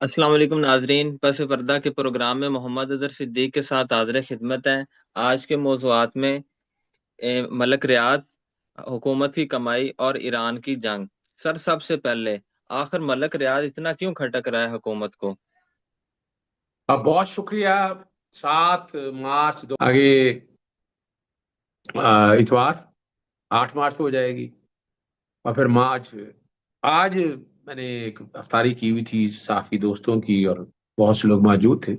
अस्सलाम वालेकुम नाजरीन, पस पर्दा के प्रोग्राम में मोहम्मद अजहर सिद्दीक के साथ हाज़िर खिदमत है। आज के मौज़ूआत में मलक रियाद, हुकूमत की कमाई और ईरान की जंग। सर, सबसे पहले आखिर मलक रियाद इतना क्यों खटक रहा है हुकूमत को? अब बहुत शुक्रिया। 7 मार्च दो आगे इतवार 8 मार्च को हो जाएगी। और फिर मार्च आज मैंने एक अफ्तारी की हुई थी साफी दोस्तों की, और बहुत से लोग मौजूद थे।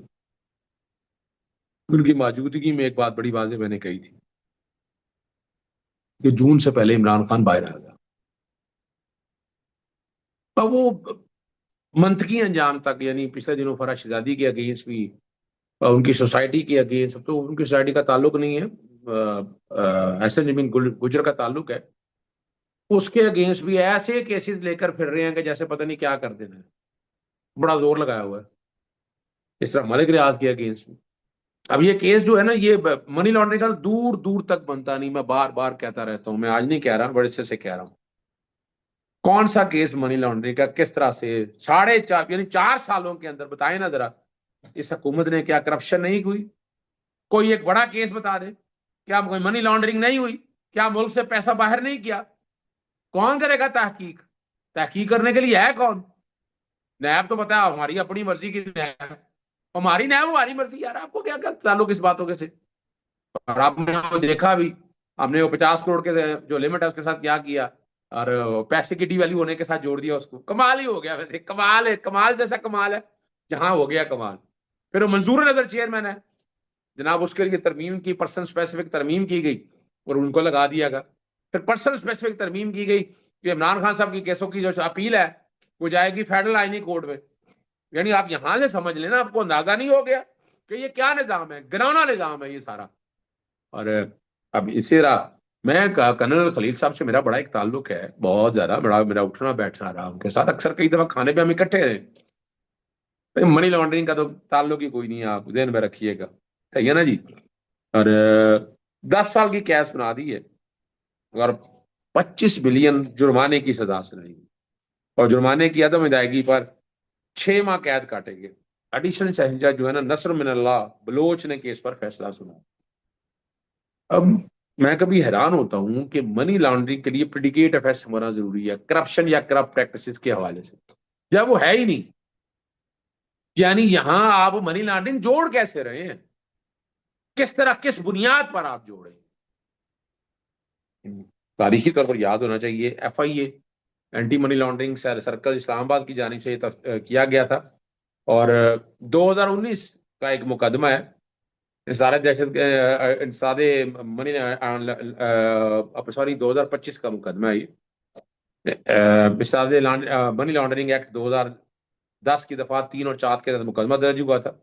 उनकी मौजूदगी में एक बात बड़ी वाज़ेह मैंने कही थी कि जून से पहले इमरान खान बाहर आ गया। अब वो मंतकी अंजाम तक, यानी पिछले दिनों फराज शहजादी के अगेंस्ट भी और उनकी सोसाइटी के अगेंस्ट, तो उनकी सोसाइटी का ताल्लुक नहीं है, एहसन जमीन गुजर का ताल्लुक है। उसके अगेंस्ट भी ऐसे केसेस लेकर फिर रहे हैं कि जैसे पता नहीं क्या कर देना है। बड़ा जोर लगाया हुआ है इस तरह मलिक रियाज के अगेंस्ट में। अब ये केस जो है ना, ये मनी लॉन्ड्रिंग का दूर दूर तक बनता नहीं। मैं बार बार कहता रहता हूं, मैं आज नहीं कह रहा, बड़े से कह रहा हूं। कौन सा केस मनी लॉन्ड्रिंग का, किस तरह से 4.5 यानी 4 सालों के अंदर बताए ना जरा, इस हुकूमत ने क्या करप्शन नहीं हुई? कोई एक बड़ा केस बता दे, क्या कोई मनी लॉन्ड्रिंग नहीं हुई? क्या मुल्क से पैसा बाहर नहीं किया? कौन करेगा तहकीक? तहकीक करने के लिए है कौन? नैब तो पता है हमारी अपनी मर्जी की नैब, हमारी नैब हमारी मर्जी। यार आपको क्या क्या ताल्लुक इस बातों के से? और आपने वो देखा भी, हमने वो 50 करोड़ के जो लिमिट है उसके साथ क्या किया, और पैसे की डिवैल्यू होने के साथ जोड़ दिया उसको। कमाल ही हो गया, वैसे कमाल है, कमाल जैसा कमाल है जहां हो गया कमाल। फिर वो मंजूर नजर चेयरमैन है जनाब, उसके लिए तरमीम की, पर्सन स्पेसिफिक तरमीम की गई और उनको लगा दिया गया। फिर पर्सन स्पेसिफिक तरमीम की गई कि इमरान खान साहब की केसों की जो अपील है वो जाएगी फेडरल आईनी कोर्ट में। यानी आप यहां से समझ लेना, आपको अंदाजा नहीं हो गया कि ये क्या निजाम है, घिनौना निजाम है ये सारा। और अब इसी तरह मैं कर्नल खलील साहब से मेरा बड़ा एक ताल्लुक है, बहुत ज्यादा बड़ा, मेरा उठना बैठना रहा उनके साथ, अक्सर कई दफा खाने पे हम इकट्ठे रहे। मनी लॉन्ड्रिंग का तो ताल्लुक ही कोई नहीं है, आप ध्यान में रखिएगा। सही है ना जी? और 10 साल की कैद सुना दी है, और 25 बिलियन जुर्माने की सजा सुनाई। और जुर्माने की अदम अदायगी पर 6 माह कैद काटेंगे। एडिशनल सेशन जज जो है ना, नसर मिनल्लाह बलोच ने केस पर फैसला सुना। अब मैं कभी हैरान होता हूं कि मनी लॉन्ड्रिंग के लिए प्रिडिकेट अफेंस होना जरूरी है करप्शन या करप्ट प्रैक्टिसेस के हवाले से, जब वो है ही नहीं। यानी यहां आप मनी लॉन्ड्रिंग जोड़ कैसे रहे हैं? किस तरह, किस बुनियाद पर आप जोड़े? तारीखी तौर पर याद होना चाहिए, FIA anti money laundering circle Islamabad की जानिब से किया गया था। और 2019 का एक मुकदमा है, सारे दहशत सादे मनी, सॉरी 2025 का मुकदमा है ये। सादे मनी लॉन्ड्रिंग एक्ट 2010 की दफा 3 और 4 के तहत मुकदमा दर्ज हुआ था।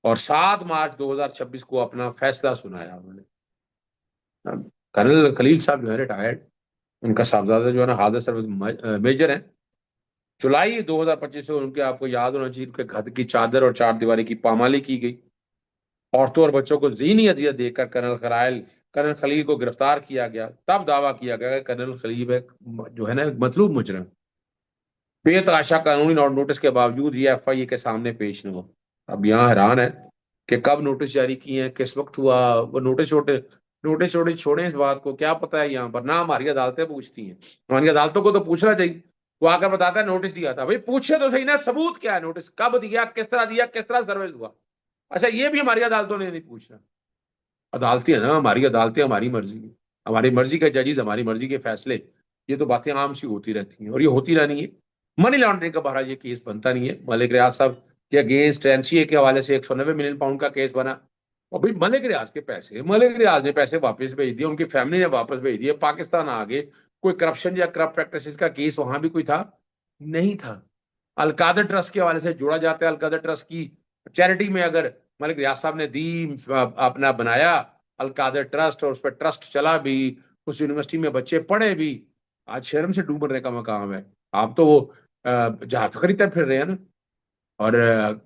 और 7 मार्च 2026 को अपना फैसला सुनाया उन्होंने। कर्नल खलील साहब जो है रिटायर्ड, उनका साहबजादा जो है ना हादर सर्विस मेजर है। जुलाई 2025 से उनके, आपको याद होना चाहिए, उनके घर की चादर और चार दीवारी की पामाली की गई। औरतों और बच्चों को ज़ीनी अजियत देकर कर्नल खलील को गिरफ्तार किया गया। तब दावा किया गया कि कर्नल खलील जो है ना एक मतलूब मुजरिम, बेतहाशा कानूनी नोटिस के बावजूद ये FIA के सामने पेश न हो। अब यहाँ हैरान है कि कब नोटिस जारी किए हैं, किस वक्त हुआ वो नोटिस, छोटे नोटिस छोटे छोड़े, इस बात को क्या पता है यहाँ पर ना। हमारी अदालतें पूछती हैं, हमारी अदालतों को तो पूछना चाहिए। वो आकर बताता है नोटिस दिया था, भाई पूछे तो सही ना, सबूत क्या है, नोटिस कब दिया, किस तरह सर्विस हुआ। अच्छा, ये भी हमारी अदालतों ने नहीं पूछना। अदालतें है ना, हमारी अदालतें, हमारी मर्जी, हमारी मर्जी के जजेस, हमारी मर्जी के फैसले। ये तो बातें आम सी होती रहती हैं और ये होती रहनी है। मनी लॉन्ड्रिंग का बहरहाल ये केस बनता नहीं है। मलिक रियाज साहब के अगेंस्ट NCA के हवाले से 190 मिलियन पाउंड का केस बना। और भाई मलिक रियाज के पैसे, मलिक रियाज ने पैसे वापस भेज दिए, उनकी फैमिली ने वापस भेज दिए, पाकिस्तान आ गए। कोई करप्शन या करप्ट प्रैक्टिस का केस वहां भी कोई था? नहीं था। अलकादर ट्रस्ट के हवाले से जोड़ा जाता है, अलकादर ट्रस्ट की चैरिटी में अगर मलिक रियाज साहब ने दी, अपना बनाया अलकादर ट्रस्ट, और उस पर ट्रस्ट चला भी, उस यूनिवर्सिटी में बच्चे पढ़े भी, आज शर्म से डूबने का मकाम है। आप तो वो जहाज खरीदते फिर रहे हैं ना। और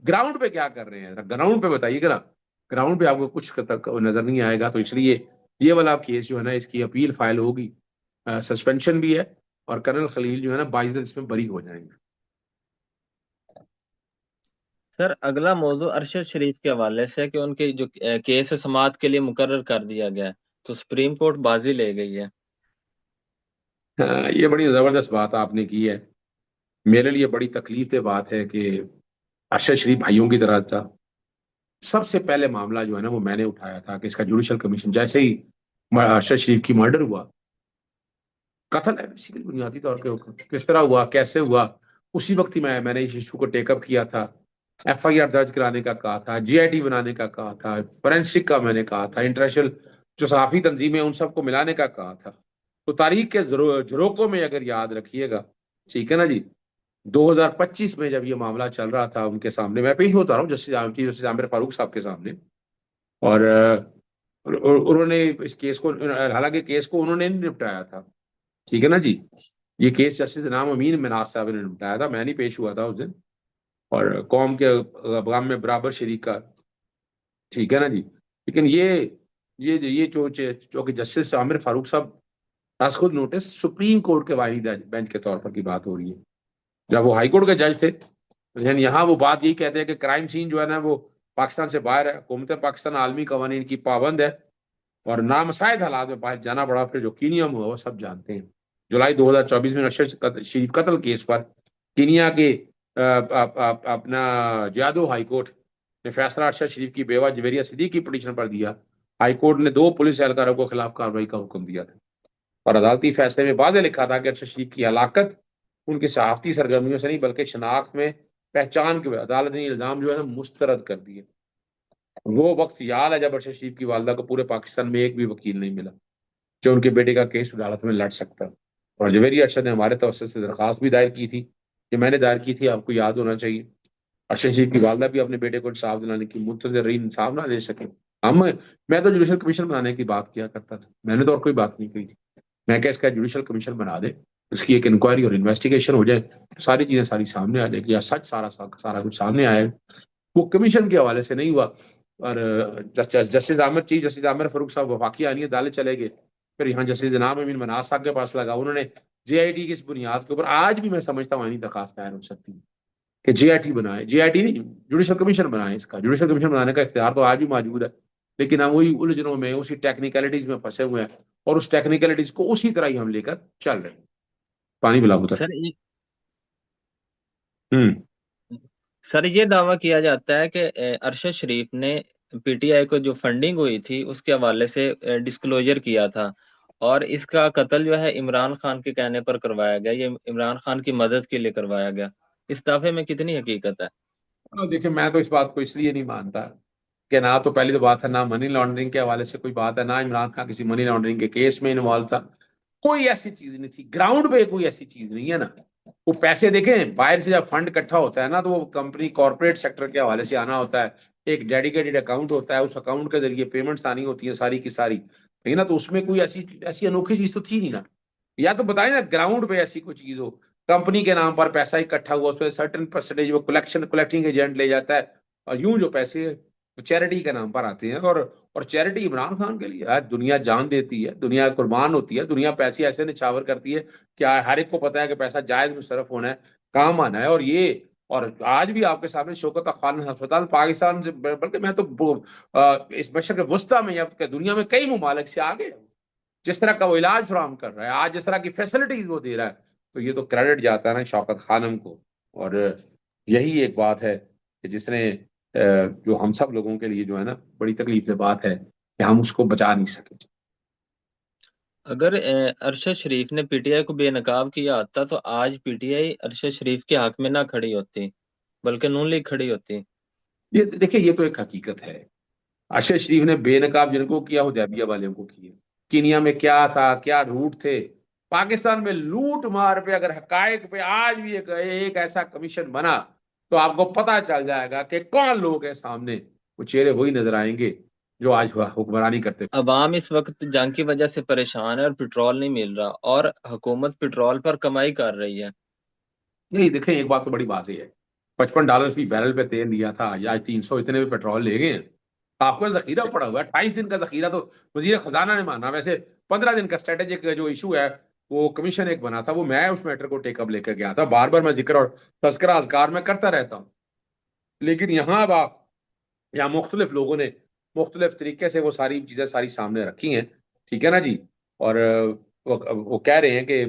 ग्राउंड पे क्या कर रहे हैं, ग्राउंड पे बताइएगा ना। ग्राउंड पे आपको कुछ तक नजर नहीं आएगा। तो इसलिए ये वाला केस जो है ना, इसकी अपील फाइल होगी, सस्पेंशन भी है, और कर्नल खलील जो है ना 22 दिन इसमें बरी हो जाएंगे। सर अगला मौजू अरशद शरीफ के हवाले से है कि उनके जो केस समाअत के लिए मुकर्रर कर दिया गया है, तो सुप्रीम कोर्ट बाजी ले गई है। हाँ, ये बड़ी जबरदस्त बात आपने की है। मेरे लिए बड़ी तकलीफ दे बात है कि अरशद शरीफ भाइयों की तरह था। सबसे पहले मामला जो है ना वो मैंने उठाया था कि इसका जुडिशल कमीशन जैसे ही अरशद शरीफ की मर्डर हुआ, कत्ल है बेसिकली बुनियादी तौर के ऊपर, किस तरह हुआ कैसे हुआ, उसी वक्त ही मैंने इस इशू को टेकअप किया था। एफआईआर दर्ज कराने का कहा था, जीआईटी बनाने का कहा था, फोरेंसिक का मैंने कहा था, इंटरनेशनल जो सहाफी तंजीमें उन सबको मिलाने का कहा था। तो तारीख के झरोकों में अगर याद रखिएगा, ठीक है ना जी, 2025 में जब ये मामला चल रहा था उनके सामने, मैं पेश होता रहा हूँ जस्टिस आमिर फारूक साहब के सामने। और उन्होंने इस केस को, हालांकि केस को उन्होंने नहीं निपटाया था, ठीक है ना जी। ये केस जस्टिस इनाम अमीन मिनाज साहब ने निपटाया था, मैं नहीं पेश हुआ था उस दिन। और कौम के अवाम में बराबर शरीक का, ठीक है ना जी। लेकिन ये जो कि जस्टिस आमिर फारूक साहब आज खुद नोटिस सुप्रीम कोर्ट के वाहिद बेंच के तौर पर की बात हो रही है, जब वो हाई कोर्ट के जज थे। लेकिन यहाँ वो बात यही कहते हैं कि क्राइम सीन जो है ना वो पाकिस्तान से बाहर है, हुकूमत पाकिस्तान आलमी कवानीन की पाबंद है, और नामसाइद हालात में बाहर जाना पड़ा, फिर जो कीनिया में हुआ वो सब जानते हैं। जुलाई 2024 में अरशद शरीफ कत्ल केस पर कीनिया के अपना जादो हाई कोर्ट ने फैसला अरशद शरीफ की बेवा जवेरिया सिद्दीकी की पिटीशन पर दिया। हाई कोर्ट ने 2 पुलिस एहलकारों को खिलाफ कार्रवाई का हुक्म दिया था, और अदालती फैसले में वादे लिखा था कि अरशद शरीफ की हलाकत उनकी सहाफती सरगर्मियों से नहीं बल्कि शनाख्त में पहचान के, अदालत ने इल्जाम जो है ना मुस्तरद कर दिए। वो वक्त याद है जब अरशद शरीफ की वालदा को पूरे पाकिस्तान में एक भी वकील नहीं मिला जो उनके बेटे का केस अदालत में लड़ सकता। और जवेरी अरशद ने हमारे तवसत से दरखास्त भी दायर की थी, कि मैंने दायर की थी, आपको याद होना चाहिए। अरशद शरीफ की वालदा भी अपने बेटे को इंसाफ दिलाने की मुंतजर रही, इंसाफ ना दे सके। हम मैं तो जुडिशल कमीशन बनाने की बात किया करता था, मैंने तो और कोई बात नहीं कही थी। मैं क्या, इसका जुडिशल कमीशन बना दे, इसकी एक इंक्वायरी और इन्वेस्टिगेशन हो जाए, तो सारी चीजें सारी सामने आ जाएगी, या सच सारा सारा कुछ सामने आए। वो कमीशन के हवाले से नहीं हुआ। और चीफ जस्टिस आमिर फारूक साहब वफाकी आनी अदालत चले गए। फिर यहाँ जस्टिस जनाब अमीन मनाज साहब के पास लगा, उन्होंने जेआईटी की इस बुनियाद के ऊपर आज भी मैं समझता हूँ आईनी दरखास्त दायर हो सकती है कि जेआईटी बनाए, जेआईटी नहीं, जुडिशल कमीशन बनाए। इसका जुडिशल कमीशन बनाने का इख्तियार तो आज भी मौजूद है, लेकिन हम वही उलझनों में, उसी टेक्निकलिटीज में फंसे हुए हैं, और उस टेक्निकलिटीज को उसी तरह ही हम लेकर चल रहे हैं। पानी पिला पुत्र। सर ये हम्म। सर ये दावा किया जाता है कि अरशद शरीफ ने पीटीआई को जो फंडिंग हुई थी उसके हवाले से डिस्क्लोजर किया था, और इसका कत्ल जो है इमरान खान के कहने पर करवाया गया, ये इमरान खान की मदद के लिए करवाया गया। इस दावे में कितनी हकीकत है? देखिए, मैं तो इस बात को इसलिए नहीं मानता कि ना तो पहली तो बात है, ना मनी लॉन्ड्रिंग के हवाले से कोई बात है, ना इमरान खान किसी मनी लॉन्ड्रिंग के केस में इन्वॉल्व था। कोई ऐसी चीज नहीं थी, ग्राउंड पे कोई ऐसी चीज नहीं है ना। वो पैसे देखें, बाहर से जब फंड इकट्ठा होता है ना, तो वो कंपनी कॉर्पोरेट सेक्टर के हवाले से आना होता है। एक डेडिकेटेड अकाउंट होता है, उस अकाउंट के जरिए पेमेंट्स आनी होती है सारी की सारी, ठीक है ना। तो उसमें कोई ऐसी ऐसी अनोखी चीज तो थी नहीं ना। या तो बताए ना ग्राउंड पे ऐसी कोई चीज हो, कंपनी के नाम पर पैसा इकट्ठा हुआ, उस पर सर्टेन परसेंटेज वो कलेक्टिंग एजेंट ले जाता है, और यूं जो पैसे चैरिटी के नाम पर आते हैं। और चैरिटी इमरान खान के लिए, यार दुनिया जान देती है, दुनिया कुर्बान होती है, दुनिया पैसे ऐसे निछावर करती है कि हर एक को पता है कि पैसा जायज मुशर्रफ होना है, काम आना है। और आज भी आपके सामने शौकत खान अस्पताल पाकिस्तान से, बल्कि मैं तो इस मशरक वस्ता में या दुनिया में कई ममालिक से आगे है। जिस तरह का वो इलाज फराम कर रहा है आज, जिस तरह की फैसिलिटीज वो दे रहा है, तो ये तो क्रेडिट जाता है ना शौकत खानम को। और यही एक बात है कि जिसने जो हम सब लोगों के लिए जो है ना बड़ी तकलीफ से बात है कि हम उसको बचा नहीं सके। अगर अरशद शरीफ ने पीटीआई को बेनकाब किया होता तो आज पीटीआई अरशद शरीफ के हक में ना खड़ी होती, बल्कि नून लीग खड़ी होती। ये देखिए, ये तो एक हकीकत है। अरशद शरीफ ने बेनकाब जिनको किया, हुदैबिया वाले को किया। कीनिया में क्या था, क्या रूट थे, पाकिस्तान में लूट मार पे अगर हकायक पे आज भी एक ऐसा कमीशन बना, तो आपको पता चल जाएगा कि कौन लोग हैं सामने। वो चेहरे वही नजर आएंगे जो आज हुक्मरानी करते। अवाम इस वक्त जंग की वजह से परेशान है और पेट्रोल नहीं मिल रहा, और हुकूमत पेट्रोल पर कमाई कर रही है। यही देखें, एक बात तो बड़ी वाज़ेह है, $55 फी बैरल पे तेल दिया था, आज 300, इतने में पेट्रोल ले गए हैं। आपका जखीरा पड़ा हुआ है, 28 दिन का जखीरा तो वजीर खजाना ने माना। वैसे 15 दिन का स्ट्रेटेजिक जो इशू है, वो कमीशन एक बना था, वो मैं उस मैटर को टेकअप लेकर गया था। बार बार मैं जिक्र और तस्करा अजकार में करता रहता हूँ, लेकिन यहाँ अब आप, यहाँ मुख्तलिफ लोगों ने मुख्तलिफ तरीके से वो सारी चीज़ें सारी सामने रखी हैं, ठीक है ना जी। और वो कह रहे हैं कि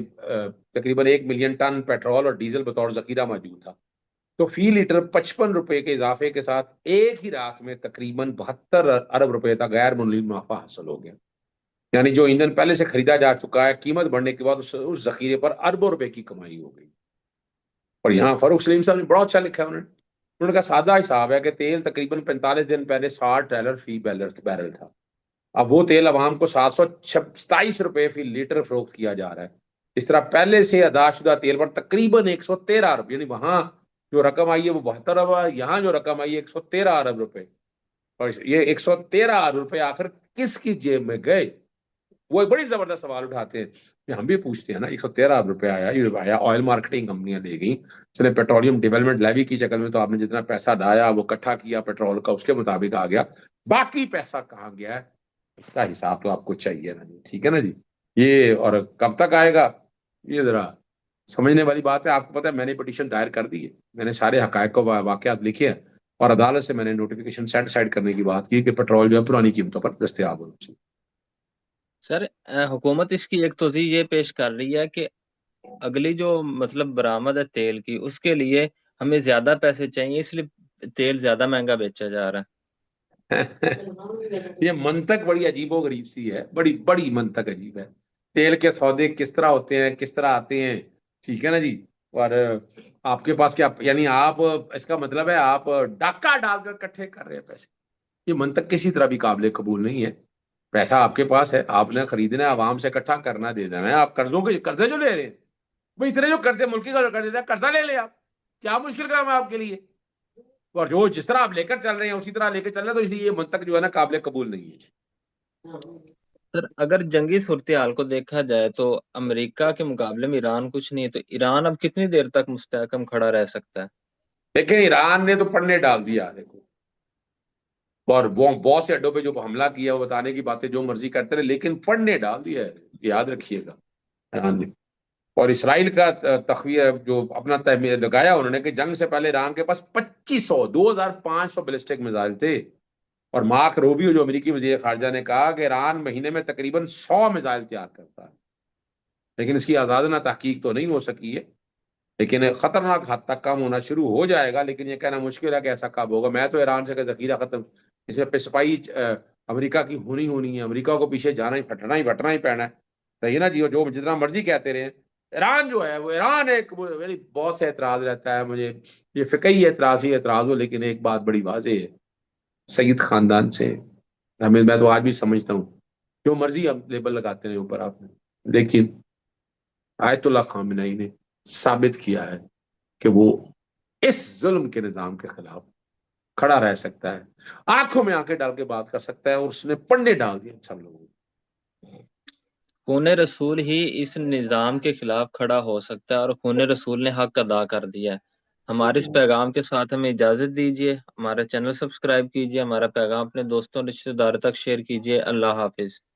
तकरीबन 1 मिलियन टन पेट्रोल और डीजल बतौर जखीरा मौजूद था। तो फी लीटर 55 रुपए के इजाफे के साथ एक ही रात में तकरीबन 72 अरब रुपए का गैर मुनाफा मुनाफा हासिल हो गया। यानी जो ईंधन पहले से खरीदा जा चुका है, कीमत बढ़ने के बाद उस जखीरे पर अरबों रुपए की कमाई हो गई। और यहाँ फारूक सलीम साहब ने बड़ा अच्छा लिखा है उन्होंने कहा सादा हिसाब है कि तेल तकरीबन 45 दिन पहले $60 फी बैरल बैरल था। अब वो तेल अवाम को 727 रुपए फी लीटर फरोख्त किया जा रहा है। इस तरह पहले से अदाशुदा तेल पर तकरीबन 113 अरब, यानी वहां जो रकम आई है वो 72 अरब है, यहाँ जो रकम आई है 113 अरब रुपए। और ये 113 अरब रुपए आखिर किसकी जेब में गए, वो एक बड़ी जबरदस्त सवाल उठाते हैं। कि हम भी पूछते हैं ना, 113 अरब रुपए आया, ये आया ऑयल मार्केटिंग कंपनियां ले गई, चले पेट्रोलियम डेवलपमेंट लेवी की शक्ल में तो आपने जितना पैसा डाया वो इकट्ठा किया पेट्रोल का, उसके मुताबिक आ गया। बाकी पैसा कहाँ गया है, इसका हिसाब तो आपको चाहिए ना जी, ठीक है ना जी। ये और कब तक आएगा, ये जरा समझने वाली बात है। आपको पता है मैंने पिटीशन दायर कर दी है, मैंने सारे हकायक को वाकयात लिखे हैं, और अदालत से मैंने नोटिफिकेशन सेटिस्फाइड करने की बात की कि पेट्रोल जो है पुरानी कीमतों पर दस्तयाब होना चाहिए। सर, हुकूमत इसकी एक तोज़ी ये पेश कर रही है कि अगली जो मतलब बरामद है तेल की, उसके लिए हमें ज्यादा पैसे चाहिए, इसलिए तेल ज्यादा महंगा बेचा जा रहा ये मंतक बड़ी अजीबो गरीब सी है, बड़ी बड़ी मंतक अजीब है। तेल के सौदे किस तरह होते हैं, किस तरह आते हैं, ठीक है ना जी। और आपके पास क्या, यानी आप, इसका मतलब है आप डाका डालकर इकट्ठे कर रहे हैं पैसे। ये मंतक किसी तरह भी काबिल कबूल नहीं है। पैसा आपके पास है, आपने खरीदना है, आवाम से इकट्ठा करना, दे देना है। आप कर्जों के कर्जे जो ले रहे हैं, भाई इतने जो कर्जे मुल्की का कर देते हैं, कर्जा ले ले आप, क्या मुश्किल काम है आपके लिए। और जो जिस तरह आप लेकर चल रहे हैं उसी तरह लेकर चल रहे हैं, तो इसलिए ये मंतक जो है ना काबिल कबूल नहीं है। है। सर, अगर जंगी सूरत हाल को देखा जाए तो अमेरिका के मुकाबले में ईरान कुछ नहीं है, तो ईरान अब कितनी देर तक मुस्तहकम खड़ा रह सकता है? लेकिन ईरान ने तो पन्ने डाल दिया देखो, और वो बहुत से अड्डों पे जो हमला किया वो बताने की बातें जो मर्जी करते रहे, लेकिन पन्ने डाल दिया है, याद रखिएगा ईरान ने। और इसराइल का तखविया जो अपना तहमीर लगाया उन्होंने कि जंग से पहले ईरान के पास 2500 2500 बैलिस्टिक मिसाइल थे। और मार्क रूबियो जो अमेरिकी वजीर खारजा ने कहा कि ईरान महीने में तकरीबन 100 मिसाइल तैयार करता है। लेकिन इसकी आजादाना तहकीक तो नहीं हो सकी है, लेकिन खतरनाक हद तक कम होना शुरू हो जाएगा। लेकिन ये कहना मुश्किल है कि ऐसा कब होगा। मैं तो ईरान से जखीरा खत्म, इसमें पिसपाई अमेरिका की होनी होनी है, अमेरिका को पीछे जाना ही फटना ही पैना है। सही ना जी, और जो जितना मर्जी कहते रहे, ईरान जो है वो ईरान एक मेरी बहुत से एतराज रहता है मुझे, ये फिकही एतराज ही एतराज हो, लेकिन एक बात बड़ी वाजे है, सईद खानदान से हमें, मैं तो आज भी समझता हूँ, जो मर्जी आप लेबल लगाते रहे ऊपर आपने, लेकिन आयतुल्लाह खामिनेई ने साबित किया है कि वो इस जुल्म के निजाम के खिलाफ खड़ा रह सकता है, आंखों में आंखें डाल के बात कर सकता है, और उसने पन्ने डाल दिए सब लोगों को। खून रसूल ही इस निज़ाम के खिलाफ खड़ा हो सकता है, और खून रसूल ने हक अदा कर दिया है। हमारे इस पैगाम के साथ हमें इजाज़त दीजिए। हमारा चैनल सब्सक्राइब कीजिए, हमारा पैगाम अपने दोस्तों रिश्तेदारों तक शेयर कीजिए। अल्लाह हाफिज़।